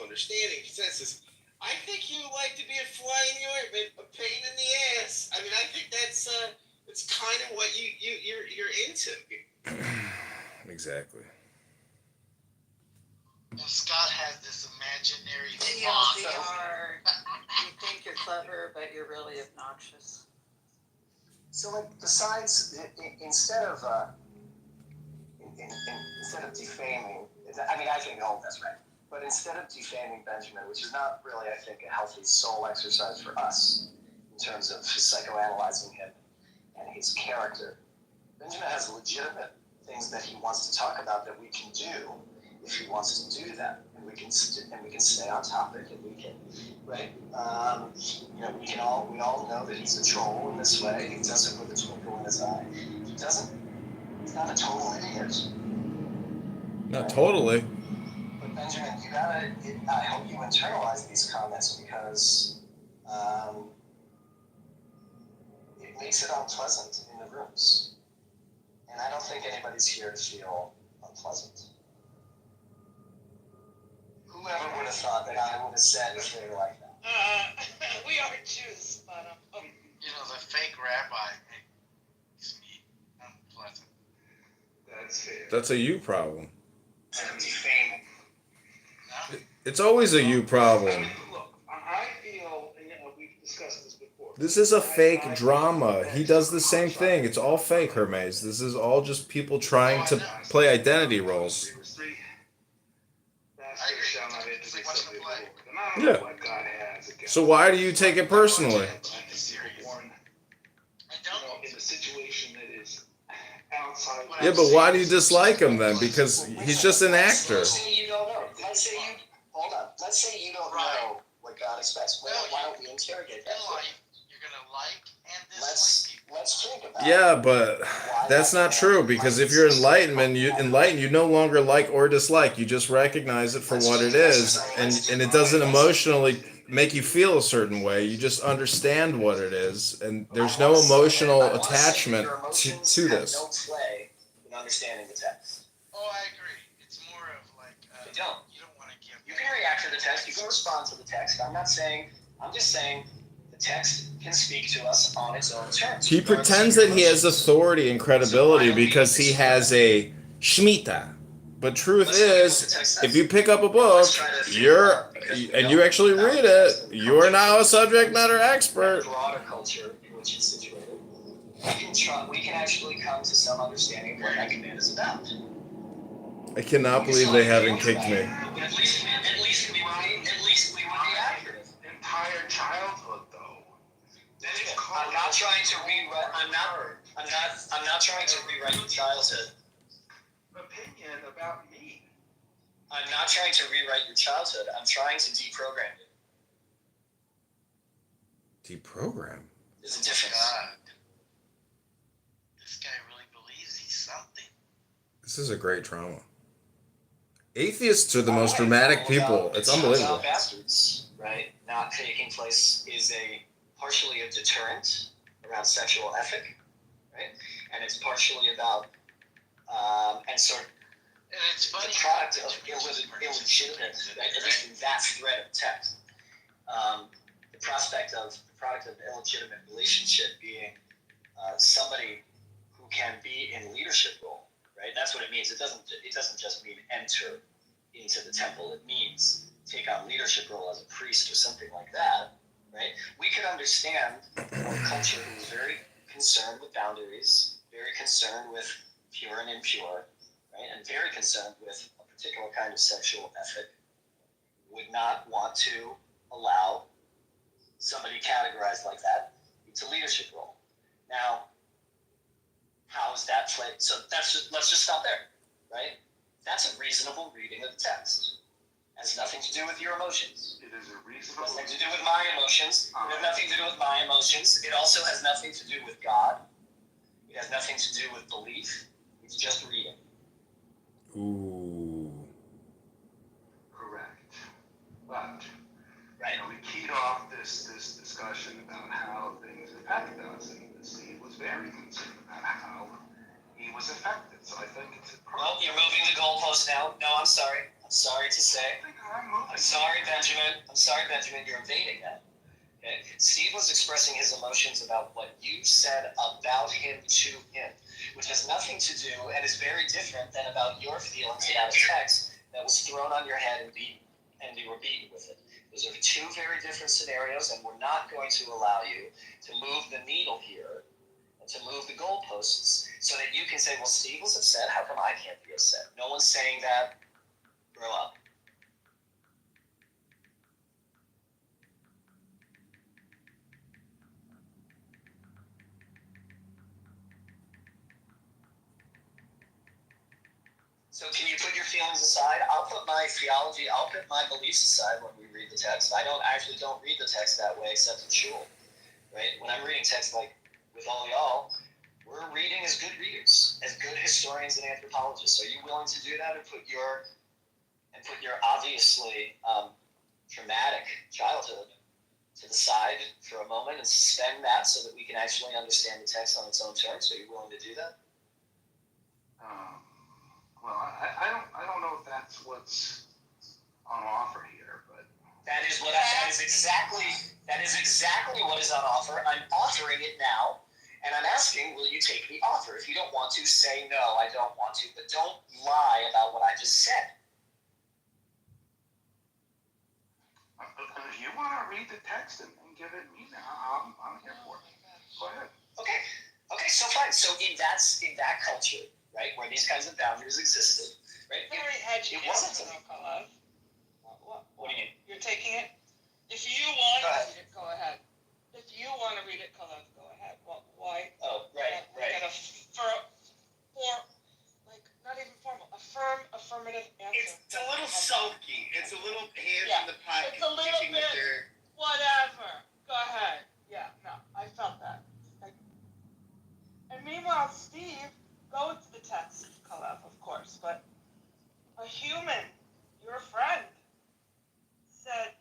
understanding, consensus. I think you like to be a fly in the ointment, a pain in the ass. I mean, I think that's kind of what you're into. Exactly. And Scott has this imaginary TLDR. You think you're clever, but you're really obnoxious. So, like, besides, instead of instead of defaming, I mean, I think all of that's right. But instead of defaming Benjamin, which is not really, I think, a healthy soul exercise for us in terms of psychoanalyzing him and his character, Benjamin has legitimate things that he wants to talk about that we can do if he wants to do that, and we can stay on topic, and we can, right? We all know that he's a troll in this way. He does it with a twinkle in his eye. He doesn't. He's not a total idiot. Not totally. But Benjamin, you gotta. I hope you internalize these comments because it makes it unpleasant in the rooms, and I don't think anybody's here to feel unpleasant. Whoever would have thought that I would have said a thing like that? We are Jews, but You know, the fake rabbi makes me unpleasant. That's fair. That's a you problem. Defaming. No? It's always a you problem. Look, I feel, and we've discussed this before. This is a fake drama. He does the same thing. It's all fake, Hermes. This is all just people trying to play identity roles. It's like watching a play. Yeah. So why do you take it personally? TV series. I don't. In a situation that is outside. Yeah, but why do you dislike him then? Because he's just an actor. Let's say you don't know. Let's say you don't know what God expects. Why don't we interrogate that? In life, you're gonna like and dislike people. Let's think about it. Yeah, but that's not true because if you're enlightened, you no longer like or dislike. You just recognize it for what it is, and it doesn't emotionally make you feel a certain way. You just understand what it is, and there's no emotional attachment to this. No play in understanding the text. Oh, I agree. It's more of like They don't. you don't want to give. You can react to the text. You can respond to the text. I'm just saying the text can speak to us on its own terms. He pretends that he has authority and credibility because he has a shmita. But truth is, if you pick up a book, and you actually read it, you are now a subject matter expert. Broader culture in which it's situated, we can actually come to some understanding of what that command is about. I cannot believe they haven't kicked me. At least we would be accurate. Entire childhood, though. I'm not trying to rewrite. I'm not trying to rewrite your childhood. Opinion about me. I'm not trying to rewrite your childhood. I'm trying to deprogram it. Deprogram? There's a difference. God, this guy really believes he's something. This is a great trauma. Atheists are the most dramatic people. It's unbelievable. Bastards, right? Not taking place is partially a deterrent around sexual ethic, right? And it's partially about And it's funny. the product of illegitimate, at least in that thread of text. The product of illegitimate relationship being somebody who can be in leadership role, right? That's what it means. It doesn't just mean enter into the temple. It means take on leadership role as a priest or something like that, right? We can understand a culture who's very concerned with boundaries, very concerned with pure and impure, right? And very concerned with a particular kind of sexual ethic, would not want to allow somebody categorized like that into leadership role. Now, how is that played? So let's just stop there, right? That's a reasonable reading of the text. It has nothing to do with your emotions. It is a It reasonable. has nothing to do with my emotions. It has nothing to do with my emotions. It also has nothing to do with God. It has nothing to do with belief. It's just reading. Ooh. Correct. But Right. we keyed off this discussion about how things affect us, and Steve was very concerned about how he was affected. So I think it's a Well, you're moving the goalpost now. No, I'm sorry. I'm sorry to say. I think I'm moving. I'm sorry, Benjamin. You're evading that. Okay? Steve was expressing his emotions about what you said about him to him, which has nothing to do and is very different than about your feelings about a text that was thrown on your head and you were beaten with it. Those are two very different scenarios, and we're not going to allow you to move the needle here and to move the goalposts so that you can say, well, Steve was upset. How come I can't be upset? No one's saying that. Grow up. So can you put your feelings aside? I'll put my theology, I'll put my beliefs aside when we read the text. I don't read the text that way except in shul, right? When I'm reading text like with all y'all, we're reading as good readers, as good historians and anthropologists. Are you willing to do that and put your obviously traumatic childhood to the side for a moment and suspend that so that we can actually understand the text on its own terms? Are you willing to do that? Well, I don't know if that's what's on offer here, but that is exactly what is on offer. I'm offering it now, and I'm asking, will you take the offer? If you don't want to, say no, I don't want to, but don't lie about what I just said. if you want to read the text and give it me now, I'm here for it. Go ahead. Okay, so fine. So in that culture, right, where these kinds of boundaries existed, right? Very edgy. It wasn't. What do you mean? You're taking it? If you want Go to ahead. read it, go ahead. If you want to read it, Kalev, go ahead. Why? Oh, right. Get not even formal, affirmative answer. It's a little sulky. It's a little hands Yeah. in the pocket. It's a little kicking the bit. dirt. Whatever. Go ahead. Yeah, no, I felt that. And meanwhile, Steve, go to the text, Kalev, of course, but a human, your friend, said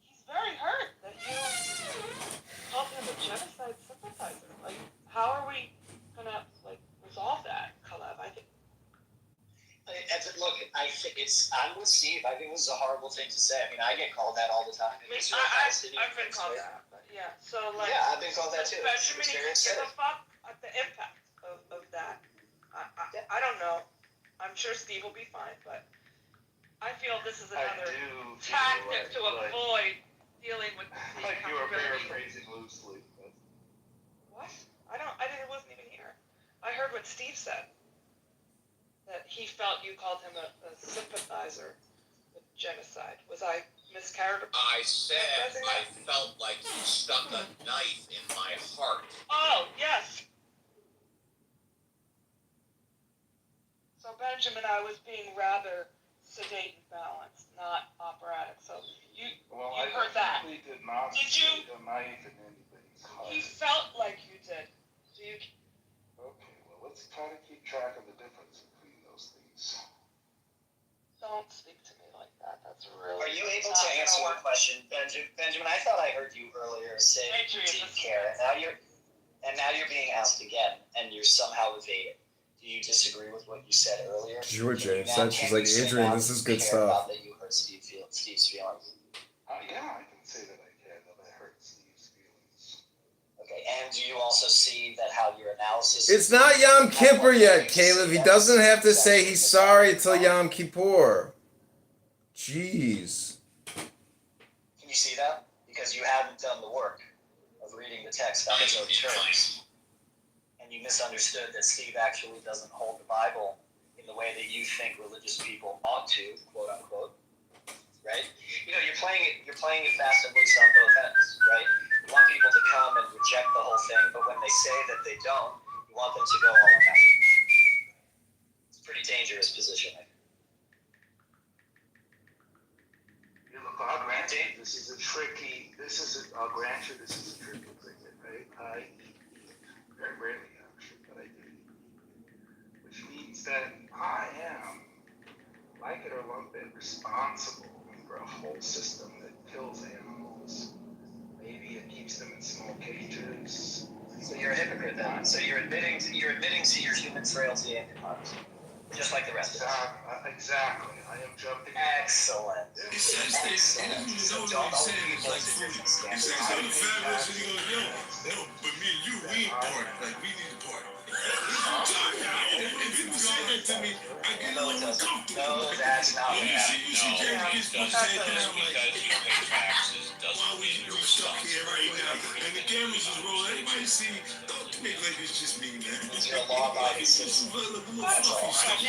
he's very hurt that you called him a genocide sympathizer. Like, how are we gonna resolve that, Kalev? I think. Look, I'm with Steve. I think this is a horrible thing to say. I mean, I get called that all the time. I've been called that, but yeah. So yeah, I've been called that too. Benjamin, you can give a fuck at the impact of that. I don't know. I'm sure Steve will be fine, but I feel this is another tactic to avoid dealing with the You were accountability. paraphrasing loosely. But... What? I wasn't even here. I heard what Steve said. That he felt you called him a sympathizer with genocide. Was I mischaracterized? I said I felt like you stuck a knife in my heart. Oh, yes. So Benjamin, I was being rather sedate and balanced, not operatic. So you heard that. I did not Did stick a knife in anybody's heart. He felt like you did. Do you? Okay, well, let's try to keep track of the difference between those things. Don't speak to me like that. That's really. Are you able to answer the question, Benjamin? I thought I heard you earlier say you didn't care, and now you're being asked again, and you're somehow evading. Do you disagree with what you said earlier? Sure, James. She's like, Adrian, this is good stuff. That you hurt Steve's feelings. Yeah, I can say that I can, that I hurt Steve's feelings. Okay, and do you also see that how your analysis... It's not Yom Kippur yet, Caleb. He doesn't have to say he's sorry till Yom Kippur. Jeez. Can you see that? Because you haven't done the work of reading the text on its own terms. And you misunderstood that Steve actually doesn't hold the Bible in the way that you think religious people ought to, quote unquote. Right? You know, you're playing it fast and loose on both ends, right? You want people to come and reject the whole thing, but when they say that they don't, you want them to go all or nothing. It's a pretty dangerous position, I think. Look, I'll grant you, this is a tricky thing, right? Very rarely, actually, but I do. Which means that I am, like it or lump it, responsible for a whole system that kills animals. Maybe it keeps them in small cages. So you're a hypocrite then. So you're admitting to your human frailty and hypocrisy. just like the rest of us. Exactly. I am jumping. Excellent. He says they So know don't what he said. be It's like food. He says go to fabulous and he goes, yo, no, but me and you, we ain't party. Like we need to party. If you say that to me, I get a little uncomfortable. No, that's not what You happened. see Jerry gets put his head Just down like, because you pay taxes why doesn't we mean you're stuck here responsible. right now? And the cameras is rolling. Everybody see, don't make like it's just me, man. You're a law-abiding It's just citizen. a little fluffy stuff.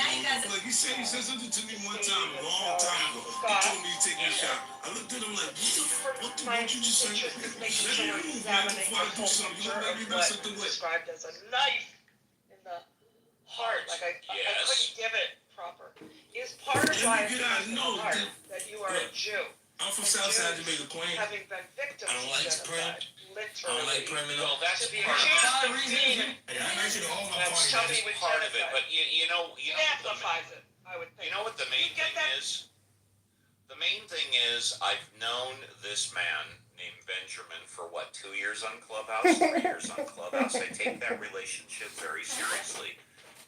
Like he said something to me one time, a long time ago. He told me to take a shot. I looked at him like, what the fuck you just say? Interest is making Let sure me we're move, man, examining before I the do whole something. You picture don't let me of mess what up the is way. described as a knife in the heart. Like I Yes. couldn't give it proper. Is part of why Let me it's get out. in the No, heart that- that you are a look. Jew, I'm from Southside Jamaica, Queen. having been victims I don't of like genocide, I don't like literally. Prem. Well, that's To be part of accused it. of being Hey, I mentioned all my That's parties. something man. with Part of it, genocide. but you know It what the amplifies it, I would think. You know what the main You get thing that- is? The main thing is I've known this man named Benjamin for what, 2 years on Clubhouse, 3 years on Clubhouse. I take that relationship very seriously,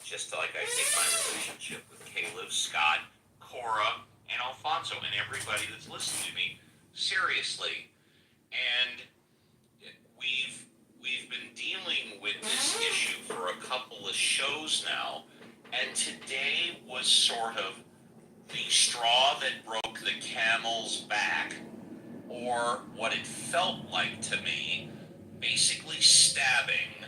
just like I take my relationship with Caleb, Scott, Cora, and Alfonso, and everybody that's listening to me seriously. And we've been dealing with this issue for a couple of shows now, and today was sort of the straw that broke the camel's back, or what it felt like to me, basically stabbing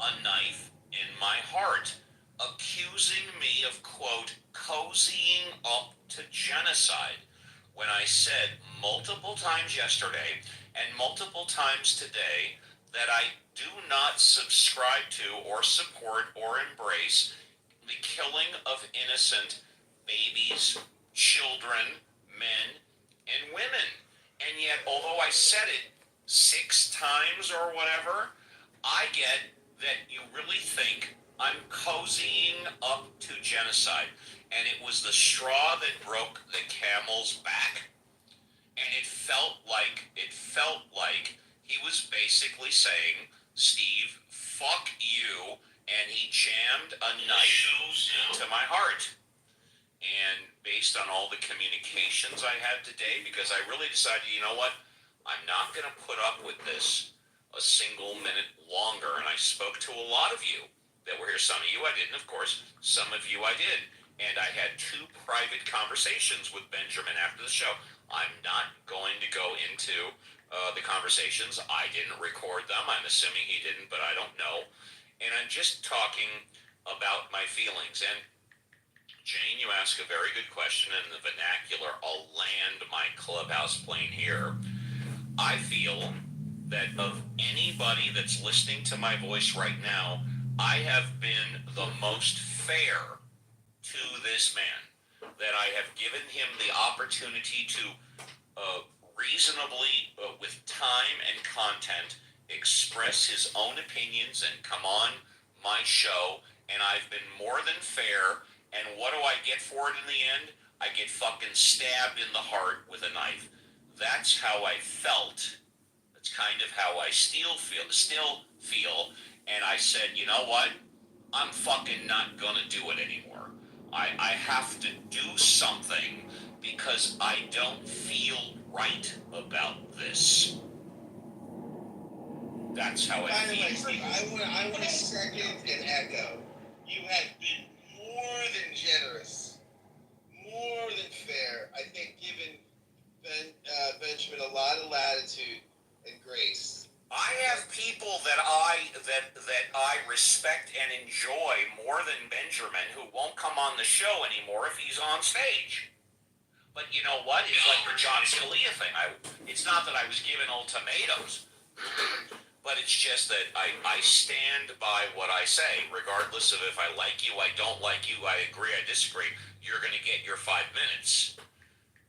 a knife in my heart, accusing me of, quote, cozying up to genocide, when I said multiple times yesterday and multiple times today that I do not subscribe to or support or embrace the killing of innocent babies, children, men, and women. And yet, although I said it 6 times or whatever, I get that you really think I'm cozying up to genocide. And it was the straw that broke the camel's back. And it felt like he was basically saying, Steve, fuck you, and he jammed a knife into my heart. And based on all the communications I had today, because I really decided, you know what, I'm not going to put up with this a single minute longer. And I spoke to a lot of you that were here. Some of you I didn't, of course. Some of you I did. And I had 2 private conversations with Benjamin after the show. I'm not going to go into the conversations. I didn't record them. I'm assuming he didn't, but I don't know. And I'm just talking about my feelings. And Jane, you ask a very good question in the vernacular. I'll land my Clubhouse plane here. I feel that of anybody that's listening to my voice right now, I have been the most fair to this man. That I have given him the opportunity to reasonably, with time and content, express his own opinions and come on my show. And I've been more than fair. And what do I get for it in the end? I get fucking stabbed in the heart with a knife. That's how I felt. That's kind of how I still feel. And I said, you know what? I'm fucking not gonna do it anymore. I have to do something because I don't feel right about this. That's how I By the way, feel. Steve, I want to second and echo. You have been more than generous, more than fair. I think given Benjamin a lot of latitude and grace. I have people that I respect and enjoy more than Benjamin who won't come on the show anymore if he's on stage. But you know what? It's like the John Scalia thing. It's not that I was given ultimatums, but it's just that I stand by what I say, regardless of if I like you, I don't like you, I agree, I disagree. You're going to get your 5 minutes.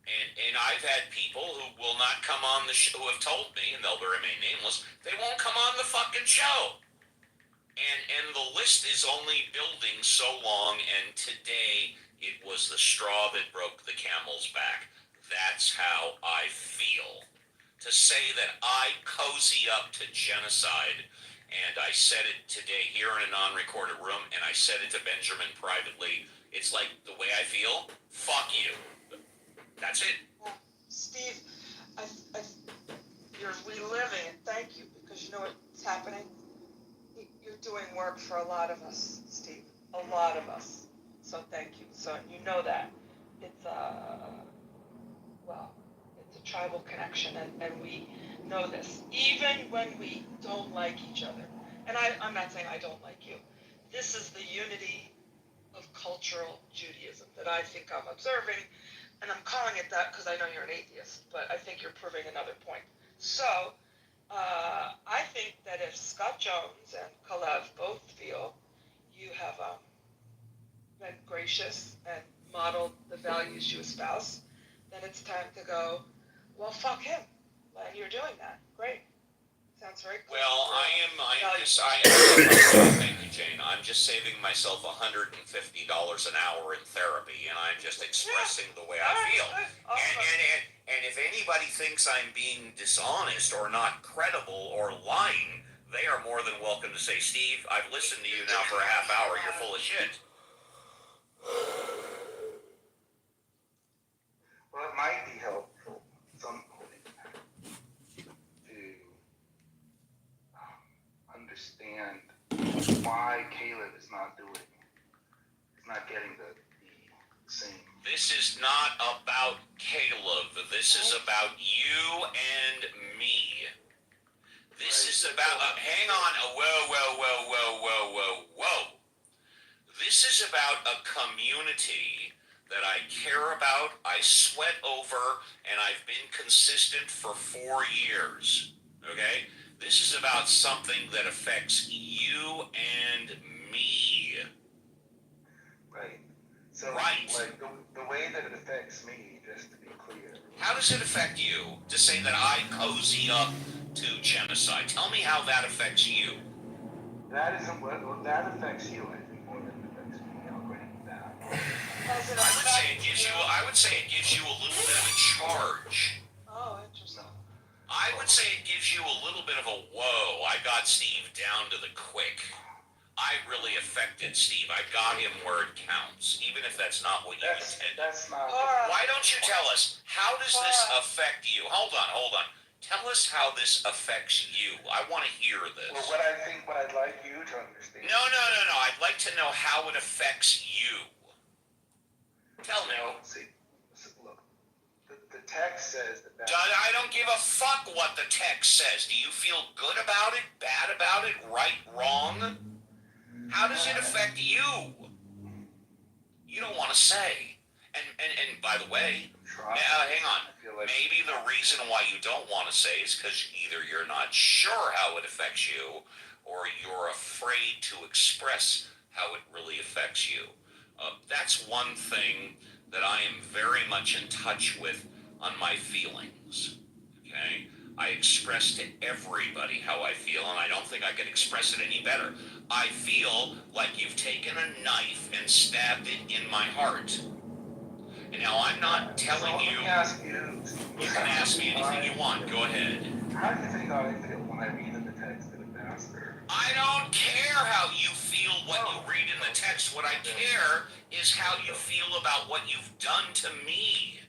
And I've had people who will not come on the show, who have told me, and they'll remain nameless, they won't come on the fucking show. And the list is only building so long, and today it was the straw that broke the camel's back. That's how I feel. To say that I cozy up to genocide, and I said it today here in a non-recorded room, and I said it to Benjamin privately, It's like the way I feel. Fuck you. That's it. Steve, you're reliving it. Thank you, because you know what's happening? You're doing work for a lot of us, Steve. A lot of us. So thank you. So you know that. It's it's a tribal connection, and we know this. Even when we don't like each other. And I'm not saying I don't like you. This is the unity of cultural Judaism that I think I'm observing, and I'm calling it that because I know you're an atheist, but I think you're proving another point. So, I think that if Scott Jones and Kalev both feel you have been gracious and modeled the values you espouse, then it's time to go, well, fuck him. And you're doing that. Great. Sounds very cool. Well, thank you, Jane. I'm just saving myself $150 an hour in therapy, and I'm just expressing the way I feel. Awesome. And if anybody thinks I'm being dishonest or not credible or lying, they are more than welcome to say, Steve, I've listened to you now for a half hour. You're full of shit. Well, it might be helpful at some point to understand why Caleb is not getting the same. This is not about Caleb. This is about you and me. This is about, hang on, whoa. This is about a community that I care about, I sweat over, and I've been consistent for 4 years, okay? This is about something that affects you and me. Right. So, Right. like, the way that it affects me, just to be clear. How does it affect you to say that I cozy up to genocide? Tell me how that affects you. That isn't what that affects you, I think, more than it affects me. I'll grant that. I would say it gives you a little bit of a charge. Oh, interesting. I would say it gives you a little bit of a whoa. I got Steve down to the quick. I really affected Steve. I got him where it counts, even if that's not what you intended. That's not. Why don't you tell us, how does this affect you? Hold on. Tell us how this affects you. I want to hear this. Well, what I'd like you to understand. No. I'd like to know how it affects you. Tell me. See, look, the text says that. I don't give a fuck what the text says. Do you feel good about it, bad about it, right, wrong? How does it affect you? You don't want to say. And by the way, hang on. Maybe the reason why you don't want to say is because either you're not sure how it affects you, or you're afraid to express how it really affects you. That's one thing that I am very much in touch with on my feelings. Okay? I express to everybody how I feel, and I don't think I can express it any better. I feel like you've taken a knife and stabbed it in my heart. And now I'm not telling you. Let me ask you. You can ask me anything you want. Go ahead. How do you think I feel when I read in the text that a pastor? I don't care how you feel what you read in the text. What I care is how you feel about what you've done to me.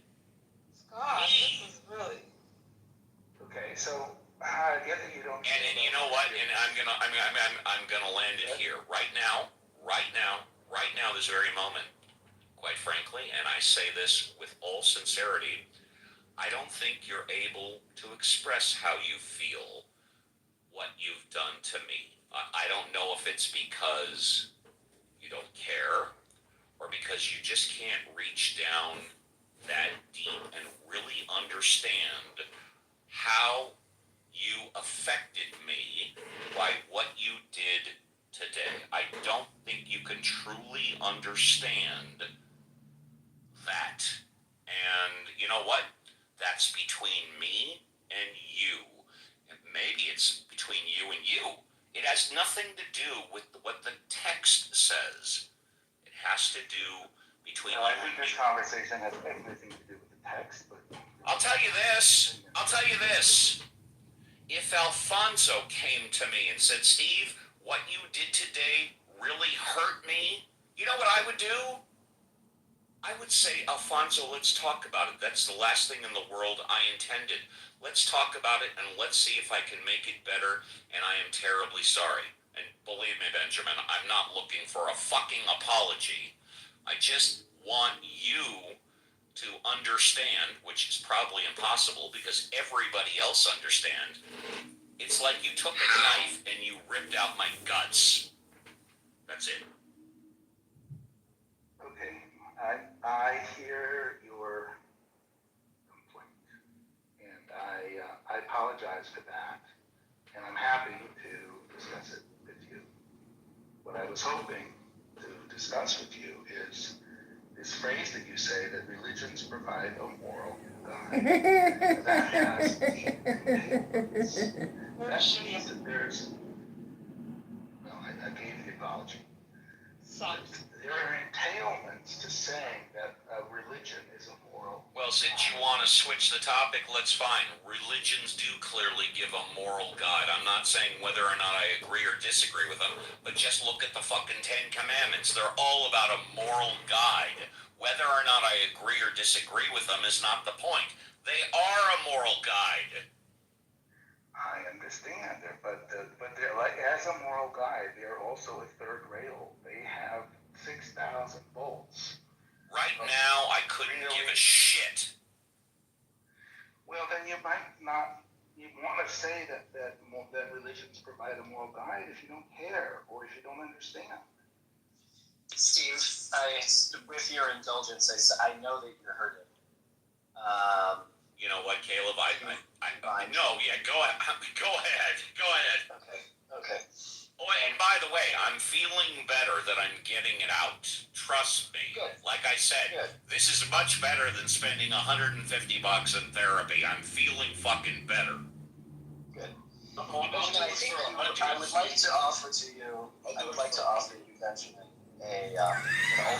Scott, this is really. Okay, so I get that you don't. And you know what? And I'm gonna land it here right now, this very moment. Quite frankly, and I say this with all sincerity, I don't think you're able to express how you feel what you've done to me. I don't know if it's because you don't care or because you just can't reach down that deep and really understand how you affected me by what you did today. I don't think you can truly understand that. And you know what? That's between me and you. And maybe it's between you and you. It has nothing to do with what the text says. It has to do between Well, I you think and this me. conversation has everything to do with the text, but. I'll tell you this. If Alfonso came to me and said, Steve, what you did today really hurt me, you know what I would do? I would say, Alfonso, let's talk about it. That's the last thing in the world I intended. Let's talk about it and let's see if I can make it better. And I am terribly sorry. And believe me, Benjamin, I'm not looking for a fucking apology. I just want you to understand, which is probably impossible because everybody else understands. It's like you took a knife and you ripped out my guts. That's it. Okay, I hear your complaint, and I apologize for that, and I'm happy to discuss it with you. What I was hoping to discuss with you is this phrase that you say that religions provide a moral guide. That has entailments. That means that there's, well, I gave the apology. Sucks. There are entailments to saying that a religion is a moral. Well, since you want to switch the topic, let's fine. Religions do clearly give a moral guide. I'm not saying whether or not I agree or disagree with them, but just look at the fucking Ten Commandments. They're all about a moral guide. Whether or not I agree or disagree with them is not the point. They are a moral guide. I understand, but they're like, as a moral guide, they're also a third rail. They have 6,000 volts. Right now, I couldn't give a shit. Well, then you might not. You want to say that religions provide a moral guide if you don't care or if you don't understand. Steve, with your indulgence, I know that you're hurting. You know what, Caleb? Fine. No, yeah, go ahead. Go ahead. Okay. Oh, and by the way, I'm feeling better that I'm getting it out. Trust me. Good. Like I said, Good. this is much better than spending $150 in therapy. I'm feeling fucking better. Good. I'll do Benjamin, I it think for I would like to offer you, Benjamin,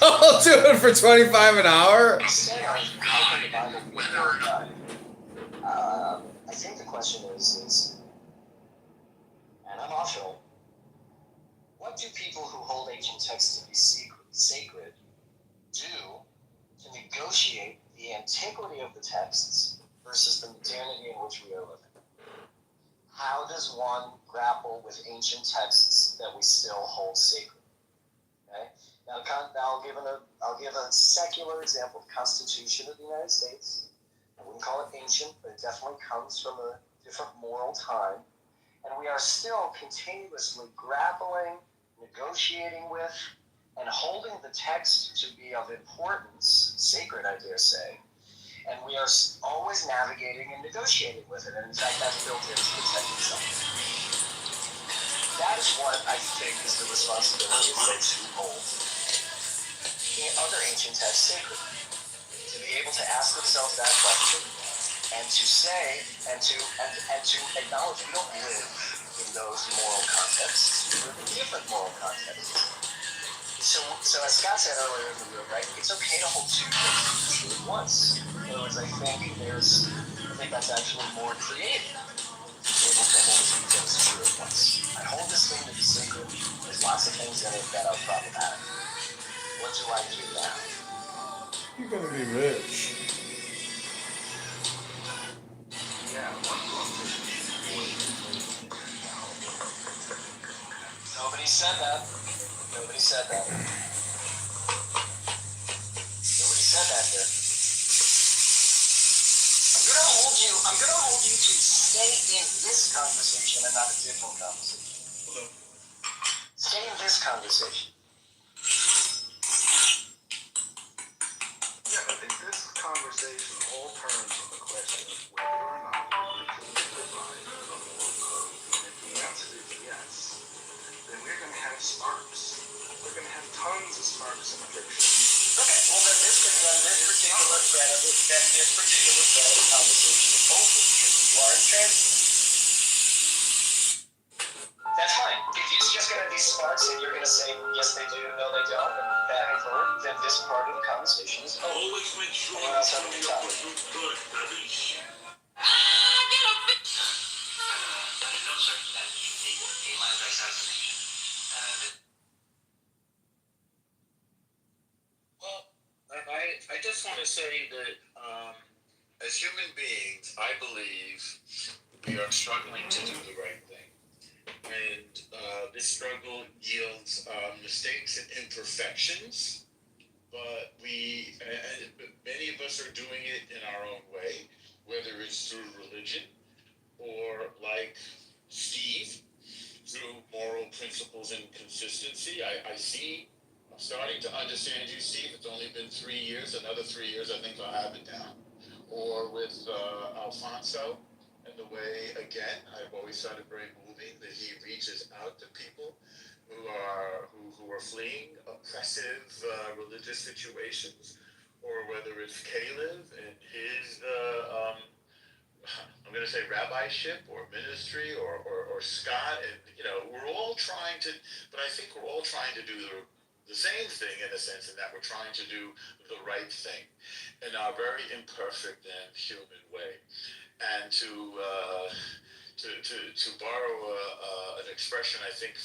I'll do it for 25 an hour. I think the question is, and I'm optional, what do people who hold ancient texts to be sacred do to negotiate the antiquity of the texts versus the modernity in which we are living? How does one grapple with ancient texts that we still hold sacred? Okay. Now I'll give a secular example. The Constitution of the United States. I wouldn't call it ancient, but it definitely comes from a different moral time, and we are still continuously grappling, negotiating with, and holding the text to be of importance, sacred, I dare say. And we are always navigating and negotiating with it, and in fact, that's built into the text itself. That is what I think is the responsibility of those who hold other ancient texts sacred. To be able to ask themselves that question, and to say, and to acknowledge we don't live in those moral contexts, we live in different moral contexts. So as Scott said earlier in the room, right, it's okay to hold two things true at once. In other words, I think that's actually more creative. To be able to hold two things true at once. I hold this thing to be sacred. There's lots of things in it that are problematic. What do I do now? You're gonna be rich. Yeah, Nobody said that. Nobody said that here. I'm gonna hold you to stay in this conversation and not a different conversation. Stay in this conversation. Yeah, I think this conversation all turns on the question of whether or not religion provides a moral code. And if the answer is yes, then we're going to have sparks. We're going to have tons of sparks in the friction. Okay, well then this particular thread of the conversation is over because you are in transit. That's fine. If it's just going to be sparks and you're going to say yes they do, no they don't, and back and forth, then this part of the conversation is over. Always make sure Anyone else have you any know topic? what's good, Alicia. No such thing as email assassination. Well, I say that as human beings, I believe we are struggling to do the right thing. And this struggle yields mistakes and imperfections, but many of us are doing it in our own way, whether it's through religion or like Steve, through moral principles and consistency. I'm starting to understand you, Steve. It's only been 3 years. Another 3 years, I think I'll have it down. Or with Alfonso, and the way, again, I've always found it very moving that he reaches out to people who are fleeing oppressive religious situations, or whether it's Caleb and his I'm going to say rabbiship or ministry, or Scott, and we're all trying to, but I think we're all trying to do the same thing in a sense, in that we're trying to do the right thing in our very imperfect and human way. And to borrow an expression, I think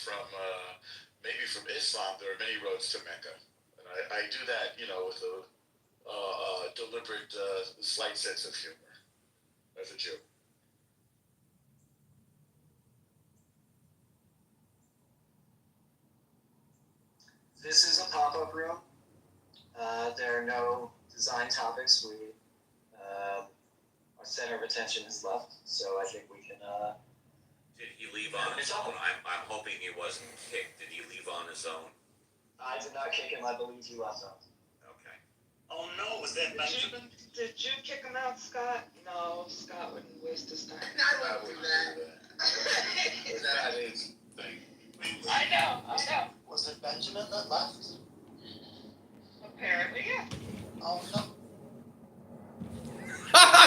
maybe from Islam, there are many roads to Mecca, and I do that, with a deliberate, slight sense of humor as a Jew. This is a pop-up room. There are no design topics. Our center of attention is left, so I think we can. Did he leave on his own? I'm hoping he wasn't kicked. Did he leave on his own? I did not kick him. I believe he left out. Okay. Oh no, was that Benjamin? Did you kick him out, Scott? No, Scott wouldn't waste his time. I won't do that. That is thing. I know. Was it Benjamin that left? Apparently, yeah. Oh no.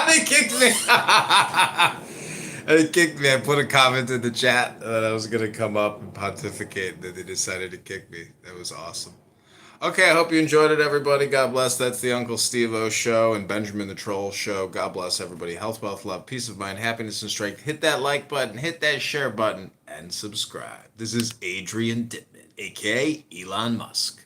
They kicked me. They kicked me. I put a comment in the chat that I was going to come up and pontificate, and then they decided to kick me. That was awesome. Okay, I hope you enjoyed it, everybody. God bless. That's the Uncle Steve-O Show and Benjamin the Troll Show. God bless everybody. Health, wealth, love, peace of mind, happiness, and strength. Hit that like button, hit that share button, and subscribe. This is Adrian Dittman, a.k.a. Elon Musk.